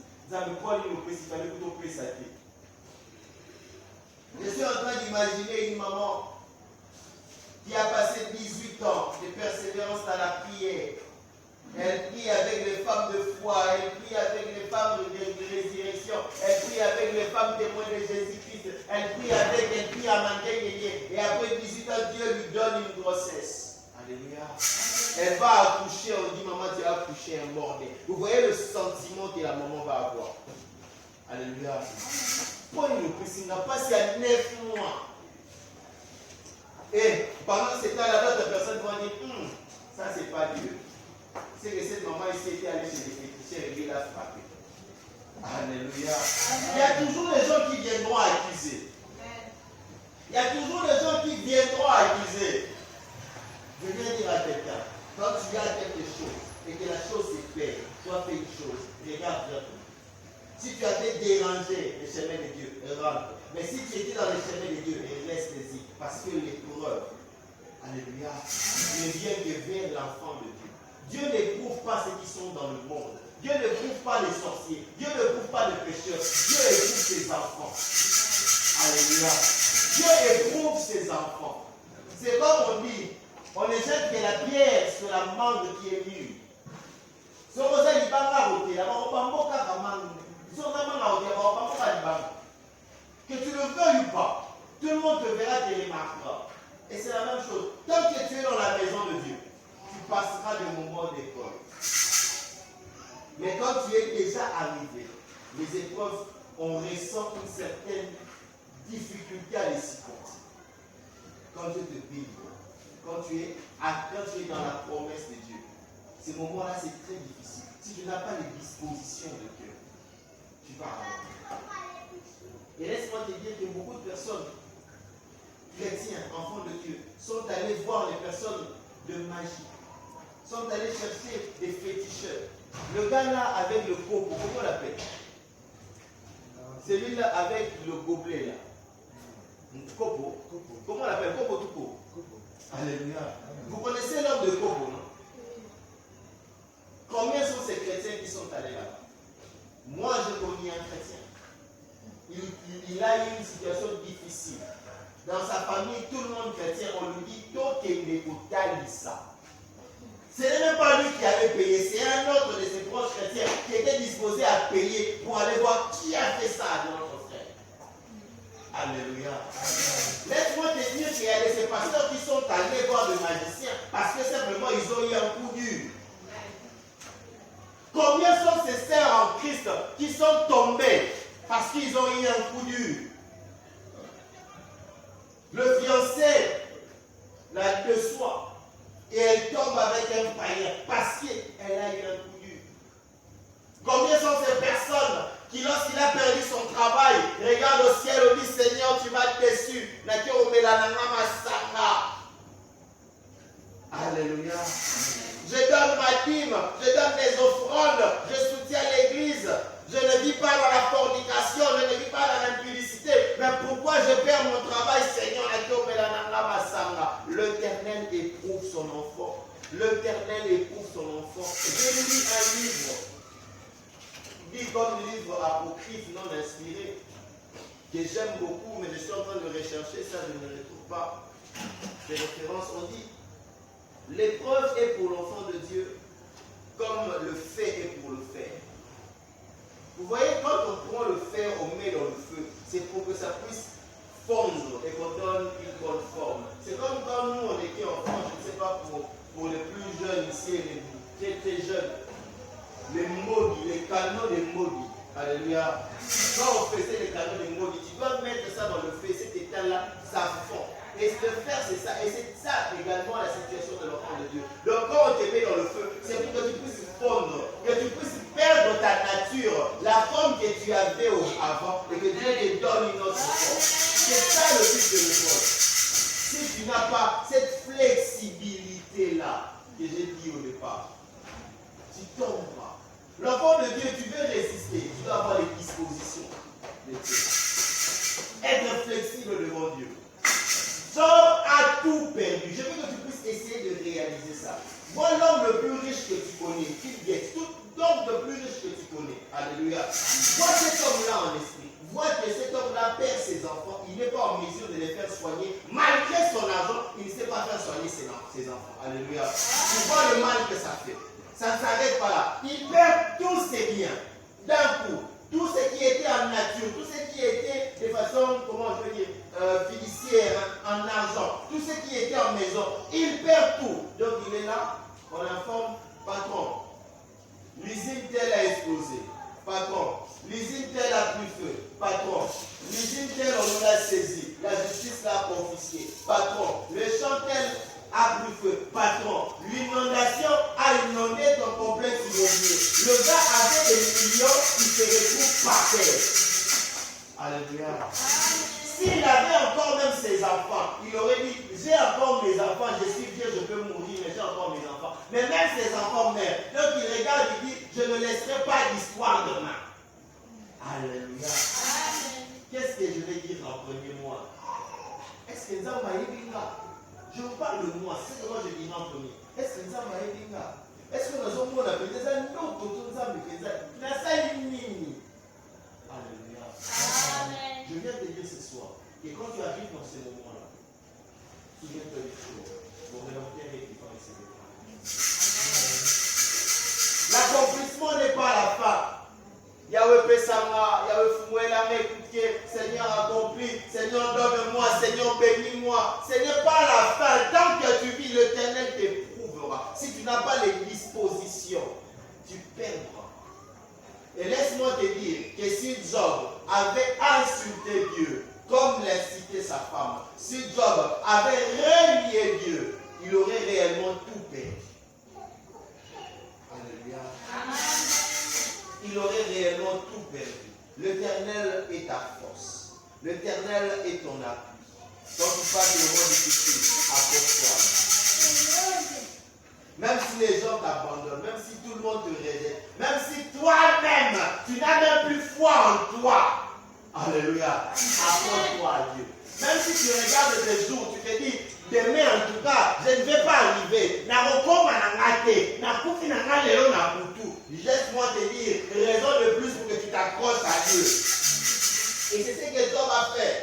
Je suis en train d'imaginer une maman qui a passé 18 ans de persévérance dans la prière. Elle prie avec les femmes de foi, elle prie avec les femmes de résurrection, elle prie avec les femmes témoins de Jésus-Christ, elle prie à Mangué, et après 18 ans, Dieu lui donne une grossesse. Alléluia. Elle va accoucher, on dit maman, tu as accouché un mort-né. Vous voyez le sentiment que la maman va avoir. Alléluia. Pour une reprise, il n'a pas passé à 9 mois. Et pendant ce temps-là, d'autres personnes vont dire, ça c'est pas Dieu. C'est que cette maman ici était allée chez les féticheurs et il l'a frappé. Alléluia. Il y a toujours des gens qui viendront accuser. Il y a toujours des gens qui viendront accuser. Je viens dire à quelqu'un, quand tu as quelque chose et que la chose se fait, toi fais une chose, regarde vers toi. Si tu as été dérangé les chemins de Dieu, rentre. Mais si tu étais dans les chemins de Dieu, reste-y. Parce que l'épreuve, alléluia, ne vient que vers l'enfant de Dieu. Dieu n'éprouve pas ceux qui sont dans le monde. Dieu n'éprouve pas les sorciers. Dieu n'éprouve pas les pécheurs. Dieu éprouve ses enfants. Alléluia. Dieu éprouve ses enfants. C'est comme on dit, on ne jette que la pierre sur la mangue qui est mûre. Que tu le veuilles ou pas, tout le monde te verra, te remarquera. Et c'est la même chose. Tant que tu es dans la maison de Dieu, tu passeras des moments d'épreuve. Mais quand tu es déjà arrivé, les épreuves, on ressent une certaine difficulté à les supporter. Quand Dieu te bénit, quand tu es dans la promesse de Dieu, ces moments-là, c'est très difficile. Si tu n'as pas les dispositions de cœur, tu vas avoir. Et laisse-moi te dire que beaucoup de personnes, chrétiens, enfants de Dieu, sont allés voir les personnes de magie, sont allés chercher des féticheurs. Le gars là avec le coco, comment on l'appelle? Celui-là avec le gobelet là. Coco. Comment on l'appelle? Coco tout court. Alléluia. Vous connaissez l'homme de Coco, non? Combien sont ces chrétiens qui sont allés là-bas? Moi, je connais un chrétien. Il a eu une situation difficile. Dans sa famille, tout le monde chrétien, on lui dit toi qui es ça. Ce n'est même pas lui qui avait payé, c'est un autre de ses proches chrétiens qui était disposé à payer pour aller voir qui a fait ça à notre frère. Alléluia. Laisse-moi te dire qu'il y a de ces pasteurs qui sont allés voir le magicien parce que simplement ils ont eu un coup dur. Combien sont ces sœurs en Christ qui sont tombées parce qu'ils ont eu un coup dur? Le fiancé la déçoit et elle tombe avec un païen parce qu'elle a eu un coup dur. Combien sont ces personnes qui, lorsqu'il a perdu son travail, regardent au ciel et disent Seigneur, tu m'as déçu. Alléluia. Je donne ma dîme, je donne des offrandes, je soutiens l'église. Je ne vis pas dans la fornication, je ne vis pas dans l'impudicité. Mais pourquoi je perds mon travail, Seigneur? L'Éternel éprouve son enfant. L'Éternel éprouve son enfant. J'ai lu un livre, dit comme livre apocryphe non inspiré, que j'aime beaucoup, mais je suis en train de rechercher ça, je ne le trouve pas. Ces références, on dit l'épreuve est pour l'enfant de Dieu comme le fait est pour le fer. Vous voyez, quand on prend le fer, on met dans le feu, c'est pour que ça puisse fondre et qu'on donne une bonne forme. C'est comme quand nous, on était enfants, je ne sais pas pour les plus jeunes ici, les très très jeunes, les maudits, les canons des maudits. Alléluia. Quand on faisait les canons des maudits, tu dois mettre ça dans le feu, cet état-là, ça fond. Et le fer, c'est ça. Et c'est ça également la situation de l'enfant de Dieu. Donc quand on te met dans le feu, c'est pour que tu puisses fondre, que tu puisses perdre ta nature, la forme que tu avais avant, et que Dieu te donne une autre forme. C'est ça le but de l'épreuve. Si tu n'as pas cette flexibilité-là que j'ai dit au départ, tu tomberas. L'enfant de Dieu, tu veux résister, tu dois avoir les dispositions de Dieu. Être flexible devant Dieu. Job a tout perdu. Je veux que tu puisses essayer de réaliser ça. Vois l'homme le plus riche que tu connais, Bill Gates, tout l'homme le plus riche que tu connais. Alléluia. Vois cet homme-là en esprit. Vois que cet homme-là perd ses enfants. Il n'est pas en mesure de les faire soigner. Malgré son argent, il ne sait pas faire soigner ses enfants. Alléluia. Tu vois le mal que ça fait. Ça ne s'arrête pas là. Il perd tous ses biens d'un coup. Tout ce qui était en nature, tout ce qui était de façon, comment je veux dire, fiduciaire, en argent, tout ce qui était en maison, il perd tout. Donc il est là, on informe, patron, l'usine telle a explosé. Patron, l'usine telle a pris ces millions qui se retrouvent par terre. Alléluia. S'il avait encore même ses enfants, il aurait dit, j'ai encore mes enfants, je suis vieux, je peux mourir, mais j'ai encore mes enfants. Mais même ses enfants meurent. Donc il regarde et dit, je ne laisserai pas l'histoire demain. Alléluia. Qu'est-ce que je vais dire en premier mois? Est-ce que nous avons je vous parle de moi, c'est ce que moi je dis en premier. Est-ce que nous avons est-ce que nous avons appelé ça? Non, nous avons appelé ça. Alléluia. Je viens te dire ce soir que quand tu arrives dans ces moments-là, souviens-toi des choses. Mon Rédempteur est vivant et c'est l'accomplissement n'est pas la fin. Yahweh Pessama, Yahweh Fumouela, écoutez, Seigneur accompli, Seigneur donne-moi, Seigneur bénis-moi. Ce n'est pas la fin. Tant que tu vis, l'Éternel t'éprouvera. Si tu n'as pas les dispositions, tu perdras. Et laisse-moi te dire que si Job avait insulté Dieu, comme l'a cité sa femme, si Job avait renié Dieu, il aurait réellement tout perdu. Alléluia. Il aurait réellement tout perdu. L'Éternel est ta force. L'Éternel est ton appui. Quand tu passes le monde difficile, accroche-toi. Même si les gens t'abandonnent, même si tout le monde te rejette, même si toi-même, tu n'as même plus foi en toi. Alléluia. Accroche-toi à Dieu. Même si tu regardes tes jours, tu te dis, demain en tout cas, je ne vais pas arriver. Laisse-moi te dire, raison de plus pour que tu t'accroches à Dieu. Et c'est ce que Job a fait.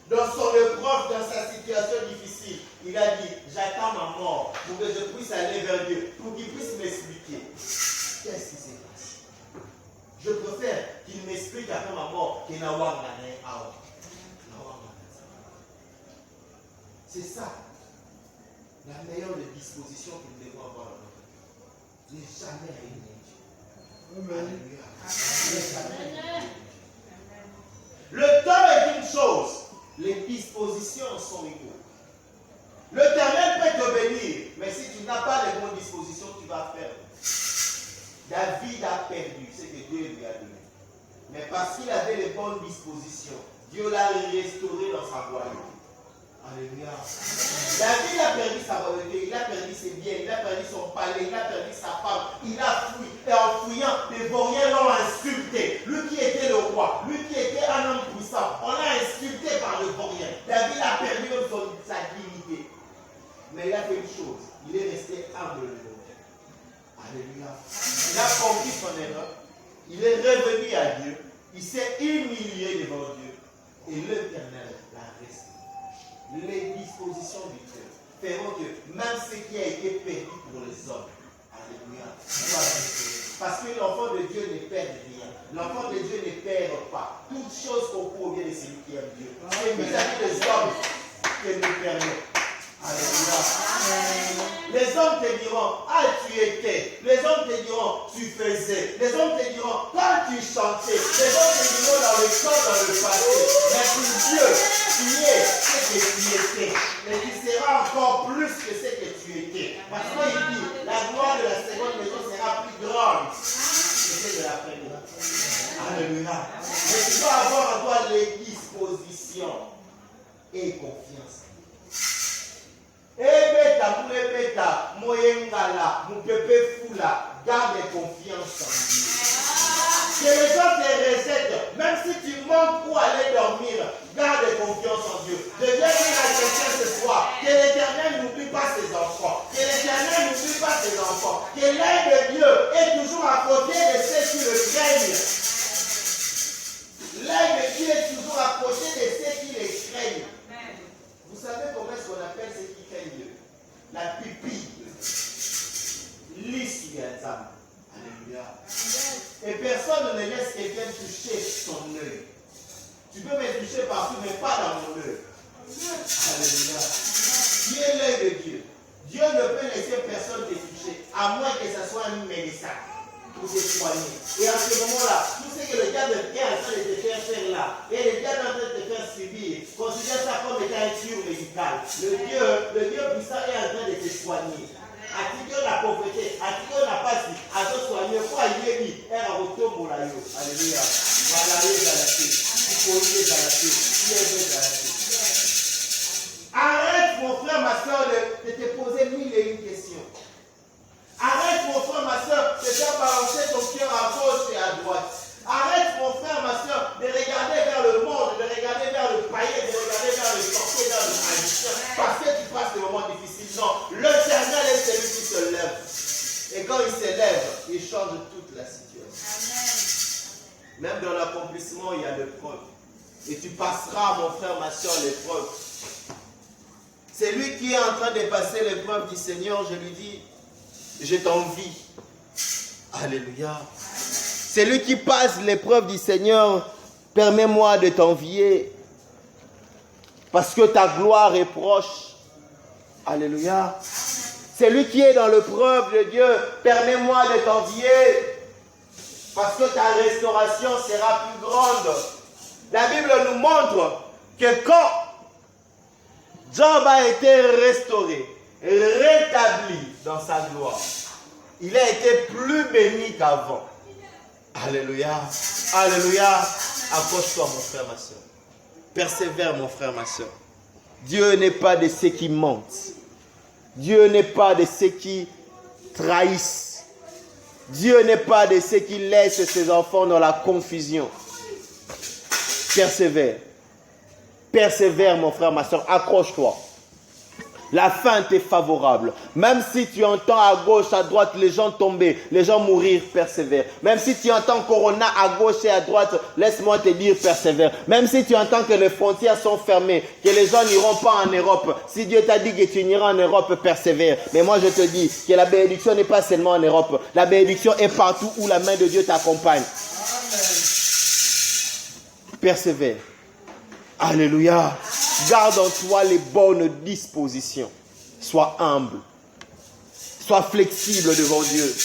Dans son épreuve, dans sa situation difficile, il a dit, j'attends ma mort pour que je puisse aller vers Dieu, pour qu'il puisse m'expliquer. Qu'est-ce qui s'est passé? Je préfère qu'il m'explique après ma mort qu'il n'a pas gagné. C'est ça, la meilleure des dispositions que nous devons avoir dans notre vie. Ne jamais régner Dieu. Alléluia. Ne jamais régner Dieu. Le temps est une chose, les dispositions sont égaux. L'Éternel peut te bénir, mais si tu n'as pas les bonnes dispositions, tu vas perdre. David a perdu ce que Dieu lui a donné. Mais parce qu'il avait les bonnes dispositions, Dieu l'a restauré dans sa royauté. Alléluia. David a perdu sa royauté, il a perdu ses biens, il a perdu son palais, il a perdu sa femme, il a fui. Et en fuyant, les vauriens l'ont insulté. Lui qui était le roi, lui qui était un homme puissant, on l'a insulté par le vaurien. David a perdu sa dignité. Mais il a fait une chose, il est resté humble devant Dieu. Alléluia. Il a compris son erreur, il est revenu à Dieu, il s'est humilié devant Dieu. Et l'Éternel l'a resté. Les dispositions du cœur feront que même ce qui a été perdu pour les hommes, alléluia, parce que l'enfant de Dieu ne perd rien. L'enfant de Dieu ne perd pas. Toute chose concourt bien de celui qui aime Dieu. C'est vis-à-vis des hommes que nous perdons. Alléluia. Les hommes te diront, ah tu étais. Les hommes te diront, tu faisais. Les hommes te diront, quand tu chantais. Les hommes te diront dans le temps, dans le passé. Mais pour Dieu, tu es ce que tu étais. Mais tu seras encore plus que ce que tu étais. Parce qu'il dit, la gloire de la seconde maison sera plus grande que celle de la première. Alléluia. Mais tu dois avoir en toi les dispositions et confiance. Ebeta, moulebeta, moyengala, moupepe fula, garde confiance en Dieu. Que les gens te rejettent, même si tu manques pour aller dormir, garde confiance en Dieu. Je viens dire à quelqu'un ce soir, que l'Éternel n'oublie pas ses enfants, que l'Éternel n'oublie pas ses enfants, que l'œil de Dieu est toujours à côté de ceux qui le craignent. L'œil de Dieu est toujours à côté de ceux qui le craignent. Vous savez comment est-ce qu'on appelle ceux qui craignent Dieu? La pupille. L'isbiazam. Alléluia. Et personne ne laisse quelqu'un toucher son œil. Tu peux me toucher partout, mais pas dans mon œil. Alléluia. Qui est l'œil de Dieu? Dieu ne peut laisser personne te toucher, à moins que ce soit un médecin pour te soigner. Et en ce moment-là, tout ce que le diable est en train de te faire là, et le diable est en train de te faire subir, considère ça comme étant un cure médical. Le Dieu puissant est en train de te soigner. atiki la pauvreté, atiki la pasi, azosoigner quoi il est dit, elle a retombé là yo. Alléluia. Voilà les galaxies, il faut les galaxies, il est les galaxies. Arrête mon frère, ma soeur de te poser 1001 questions. Arrête mon frère, ma soeur de faire balancer ton cœur à gauche et à droite. Arrête mon frère, ma soeur de regarder vers le monde, de regarder vers le païen, de regarder vers le sorcier, vers le magicien, parce que tu passes des moments difficiles. Non, l'Éternel est celui qui se lève. Et quand il se lève, il change toute la situation. Même dans l'accomplissement, il y a l'épreuve. Et tu passeras, mon frère, ma soeur, l'épreuve. C'est lui qui est en train de passer l'épreuve du Seigneur, je lui dis, je t'envie. Alléluia. C'est lui qui passe l'épreuve du Seigneur. Permets-moi de t'envier. Parce que ta gloire est proche. Alléluia. C'est lui qui est dans l'épreuve de Dieu. Permets-moi de t'envier. Parce que ta restauration sera plus grande. La Bible nous montre que quand Job a été restauré, rétabli dans sa gloire, il a été plus béni qu'avant. Alléluia. Alléluia. Accroche-toi, mon frère, ma soeur. Persévère, mon frère, ma soeur. Dieu n'est pas de ceux qui mentent. Dieu n'est pas de ceux qui trahissent. Dieu n'est pas de ceux qui laissent ses enfants dans la confusion. Persévère. Persévère, mon frère, ma soeur. Accroche-toi. La fin t'est favorable. Même si tu entends à gauche, à droite, les gens tomber, les gens mourir, persévère. Même si tu entends Corona à gauche et à droite, laisse-moi te dire, persévère. Même si tu entends que les frontières sont fermées, que les gens n'iront pas en Europe, si Dieu t'a dit que tu n'iras en Europe, persévère. Mais moi je te dis que la bénédiction n'est pas seulement en Europe. La bénédiction est partout où la main de Dieu t'accompagne. Persévère. Alléluia. Garde en toi les bonnes dispositions. Sois humble. Sois flexible devant Dieu.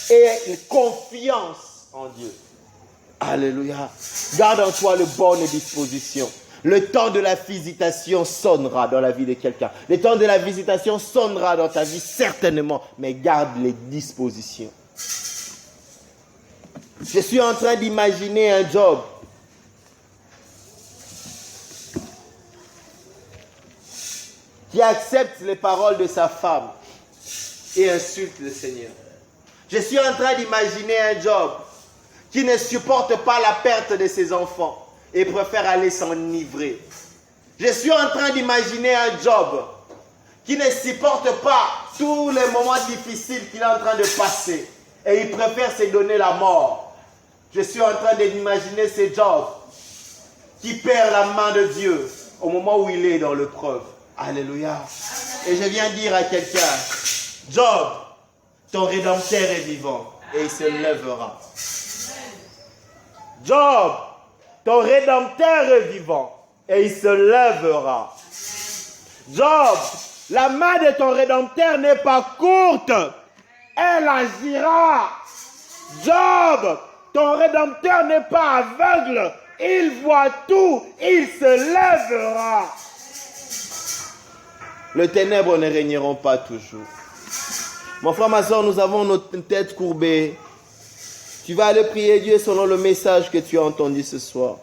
Et confiance en Dieu. Alléluia. Garde en toi les bonnes dispositions. Le temps de la visitation sonnera dans la vie de quelqu'un. Le temps de la visitation sonnera dans ta vie certainement. Mais garde les dispositions. Je suis en train d'imaginer un Job qui accepte les paroles de sa femme et insulte le Seigneur. Je suis en train d'imaginer un Job qui ne supporte pas la perte de ses enfants et préfère aller s'enivrer. Je suis en train d'imaginer un Job qui ne supporte pas tous les moments difficiles qu'il est en train de passer et il préfère se donner la mort. Je suis en train d'imaginer ce Job qui perd la main de Dieu au moment où il est dans l'épreuve. Alléluia. Et je viens dire à quelqu'un, Job, ton Rédempteur est vivant et il se lèvera. Job, ton Rédempteur est vivant et il se lèvera. Job, la main de ton Rédempteur n'est pas courte, elle agira. Job, ton Rédempteur n'est pas aveugle, il voit tout, il se lèvera. Les ténèbres ne régneront pas toujours. Mon frère, ma soeur, nous avons notre tête courbée. Tu vas aller prier Dieu selon le message que tu as entendu ce soir.